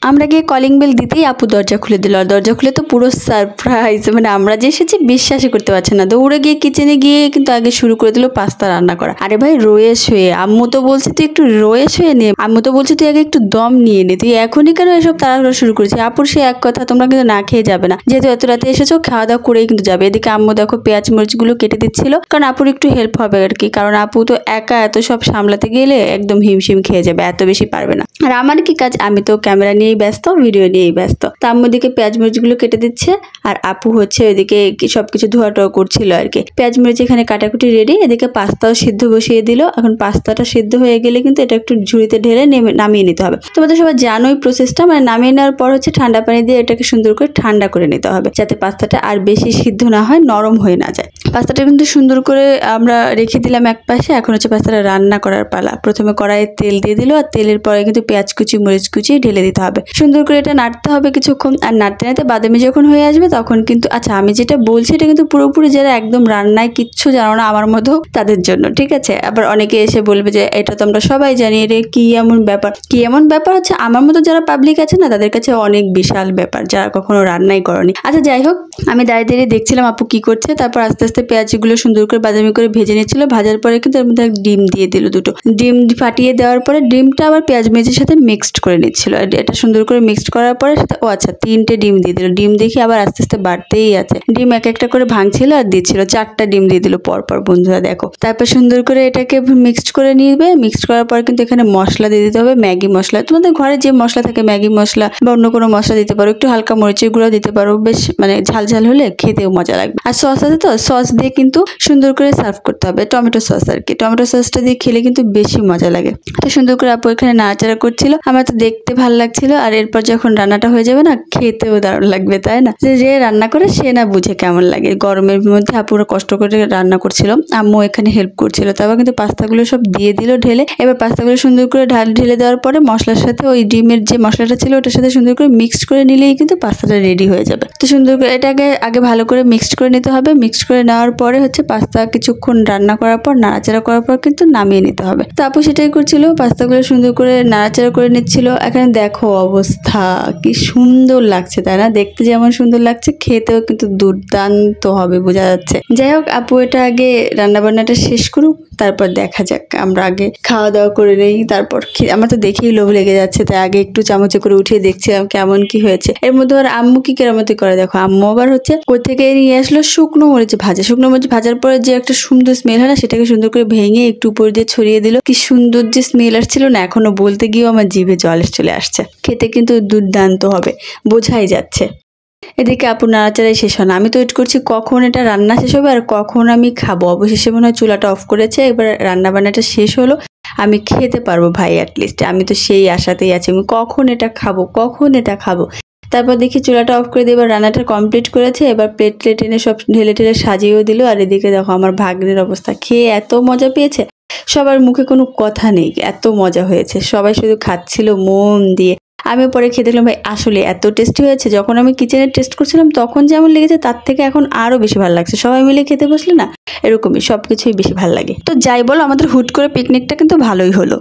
আমরা গিয়ে calling bell দিতেই আপু দরজা খুলে দিল, আর দরজা খুলে তো পুরো সারপ্রাইজ, মানে আমরা যে এসেছি বিশ্বাসই করতে পারছি না। দৌড়ে গিয়ে কিচেনে গিয়ে কিন্তু আগে শুরু করে দিল পাস্তা রান্না করা। আরে ভাই রয়ে শুয়ে, আম্মু তো বলছে তুই একটু রয়ে শুয়ে নে, আম্মু তো বলছে তুই আগে একটু দম নিয়ে নে, তুই এখনই কেন এসব তাড়াহুড়ো শুরু করেছিস? আপুর সে এক কথা, তোমরা কিন্তু না খেয়ে যাবে না, যেহেতু এত রাতে এসেছো খাওয়া দাওয়া করেই কিন্তু যাবে। এদিকে আম্মু দেখো পেঁয়াজ মরিচ গুলো কেটে দিচ্ছিল, কারণ আপুর একটু হেল্প হবে আর কি, কারণ আপু তো একা এত সব সামলাতে গেলে একদম হিমশিম খেয়ে যাবে, এত বেশি পারবে না। আর আমার কি কাজ, আমি তো ক্যামেরা নিয়েই ব্যস্ত, ভিডিও নিয়েই ব্যস্ত। তো আম্মু দিকে পেঁয়াজ মরিচ গুলো কেটে দিচ্ছে, আর আপু হচ্ছে ওইদিকে সবকিছু ধোয়া টোয়া করছিল আর কি। পেঁয়াজ মরিচ এখানে কাটাকুটি রেডি, এদিকে পাস্তাও সিদ্ধ বসিয়ে দিল। এখন পাস্তাটা সিদ্ধ হয়ে গেলে কিন্তু এটা একটু ঝুড়িতে ঢেলে নামিয়ে নিতে হবে। তোমাদের সবাই জানোই প্রসেসটা, মানে নামিয়ে নেওয়ার পর হচ্ছে ঠান্ডা পানি দিয়ে এটাকে সুন্দর করে ঠান্ডা করে নিতে হবে, যাতে পাস্তাটা আর বেশি সিদ্ধ না হয়, নরম হয়ে না যায়। পাস্তাটা কিন্তু সুন্দর করে আমরা রেখে দিলাম এক পাশে। এখন হচ্ছে পাস্তাটা রান্না করার পালা। প্রথমে কড়াইয়ে তেল দিয়ে দিল, আর তেলের পরে কিন্তু পেঁয়াজ কুচি মরিচ কুচি ঢেলে দিতে হবে। সুন্দর করে এটা নাড়তে হবে কিছুক্ষণ, আর নাড়তে নাড়তে বাদামি যখন হয়ে আসবে তখন কিন্তু, আচ্ছা আমি যেটা বলছি এটা কিন্তু পুরোপুরি যারা একদম রান্নায় কিচ্ছু জানো না আমার মতো তাদের জন্য, ঠিক আছে? আবার অনেকে এসে বলবে যে এটা তো আমরা সবাই জানি, রে কি এমন ব্যাপার, কি এমন ব্যাপার হচ্ছে আমার মতো যারা পাবলিক আছে না তাদের কাছে অনেক বিশাল ব্যাপার, যারা কখনো রান্নাই করনি। আচ্ছা যাই হোক, আমি দাঁড়িয়ে দাঁড়িয়ে দেখছিলাম আপু কি করছে। তারপর আস্তে আস্তে পেঁয়াজগুলো সুন্দর করে বাদামি করে ভেজে নিচ্ছিল। ভাজার পরে কিন্তু এর মধ্যে ডিম দিয়ে দিল, দুটো ডিম ফাটিয়ে দেওয়ার পরে ডিমটা আবার পেঁয়াজ মেজের সাথে মিক্সড করে নিচ্ছিল। এটা সুন্দর করে মিক্সড করার পরে সাথে, ও আচ্ছা 3টে ডিম দিয়ে দিল। ডিম দেখি আবার আস্তে আস্তে বাড়তেই আছে, ডিম এক একটা করে ভাঙছিল আর দিচ্ছিল। 4টা ডিম দিয়ে দিল পরপর, বন্ধুরা দেখো। তারপর সুন্দর করে এটাকে মিক্সড করে নিবে। মিক্সড করার পর কিন্তু এখানে মশলা দিয়ে দিতে হবে, ম্যাগি মশলা। তোমাদের ঘরে যে মশলা থাকে, ম্যাগি মশলা বা অন্য কোনো মশলা দিতে পারো, একটু হালকা মরিচের গুঁড়ো দিতে পারো, বেশ মানে ঝাল ঝাল হলে খেতেও মজা লাগবে। আর সস আছে তো, সস দিয়ে কিন্তু সুন্দর করে সার্ভ করতে হবে, টমেটো সস আর কি। টমেটো সসটা দিয়ে খেলে কিন্তু বেশি মজা লাগে। তো সুন্দর করে আপু এখানে নাড়াচাড়া করছিল, আমার তো দেখতে ভালো লাগছিল। আর এরপর যখন রান্নাটা হয়ে যাবে না, খেতেও দারুণ লাগবে, তাই না? যে রান্না করে সে না বুঝে কেমন লাগে। গরমের মধ্যে আপুরা কষ্ট করে রান্না করছিল, আম্মু এখানে হেল্প করছিল। তারপর কিন্তু পাস্তাগুলো সব দিয়ে দিল ঢেলে। এবার পাস্তাগুলো সুন্দর করে ঢেলে দেওয়ার পরে মশলার সাথে ওই ডিমের যে মশলাটা ছিল ওটার সাথে সুন্দর করে মিক্সড করে নিলেই কিন্তু পাস্তাটা রেডি হয়ে যাবে। তো সুন্দর করে এটাকে আগে ভালো করে মিক্সড করে নিতে হবে। মিক্সড করে নেওয়ার পরে হচ্ছে পাস্তা কিছুক্ষণ রান্না করার পর, নাড়াচাড়া করার পর কিন্তু নামিয়ে নিতে হবে। তো আপু সেটাই করছিল, পাস্তাগুলো সুন্দর করে নাড়াচাড়া করে নিচ্ছিল। এখানে দেখো অবস্থা, কি সুন্দর লাগছে তাই না? দেখতে যেমন সুন্দর লাগছে, খেতেও কিন্তু দুর্দান্ত হবে, বোঝা যাচ্ছে। যাই হোক, আপু এটা আগে রান্না বান্নাটা শেষ করুক, তারপর দেখা যাক। আমরা আগে খাওয়া দাওয়া করে নেই, তারপর আমার তো দেখেই লোভ লেগে যাচ্ছে, তাই আগে একটু চামচে করে উঠিয়ে দেখছিলাম কেমন কি হয়েছে। এর মধ্যে আর আম্মু কি কেরামতি করে দেখো। আম্মু আবার হচ্ছে কোথা থেকে নিয়ে আসলো শুকনো মরিচ ভাজা। শুকনো মরিচ ভাজার পরে যে একটা সুন্দর স্মেল হয় না, সেটাকে সুন্দর করে ভেঙে একটু উপর দিয়ে ছড়িয়ে দিল। কি সুন্দর যে স্মেল আসছিল না, এখনো বলতে গিয়েও আমার জিভে জল চলে আসছে। খেতে কিন্তু দুর্দান্ত হবে, বোঝাই যাচ্ছে। এদিকে আপু নাড়াচাড়াই শেষ হয় না, আমি তো ওয়েট করছি কখন এটা রান্না শেষ হবে আর কখন আমি খাবো। অবশেষে মনে হয় চুলাটা অফ করেছে, এবার রান্না বান্নাটা শেষ হলো, আমি খেতে পারবো ভাই অ্যাটলিস্ট। আমি তো সেই আশাতেই আছি, আমি কখন এটা খাবো, কখন এটা খাবো। তারপর দেখি চুলাটা অফ করে দিয়ে এবার রান্নাটা কমপ্লিট করেছে। এবার প্লেট এনে সব ঢেলে ঢেলে সাজিয়েও দিল। আর এদিকে দেখো আমার ভাগ্নের অবস্থা, খেয়ে এত মজা পেয়েছে, সবার মুখে কোনো কথা নেই, এত মজা হয়েছে। সবাই শুধু খাচ্ছিল মন দিয়ে। আমি পরে খেয়ে দেখলাম ভাই আসলে এত টেস্টি হয়েছে। যখন আমি কিচেনে টেস্ট করছিলাম তখন যেমন লেগেছে তার থেকে এখন আরো বেশি ভালো লাগছে। সবাই মিলে খেতে বসলে না এরকমই সবকিছুই বেশি ভালো লাগে। তো যাই বলো, আমাদের হুট করে পিকনিকটা কিন্তু ভালোই হলো।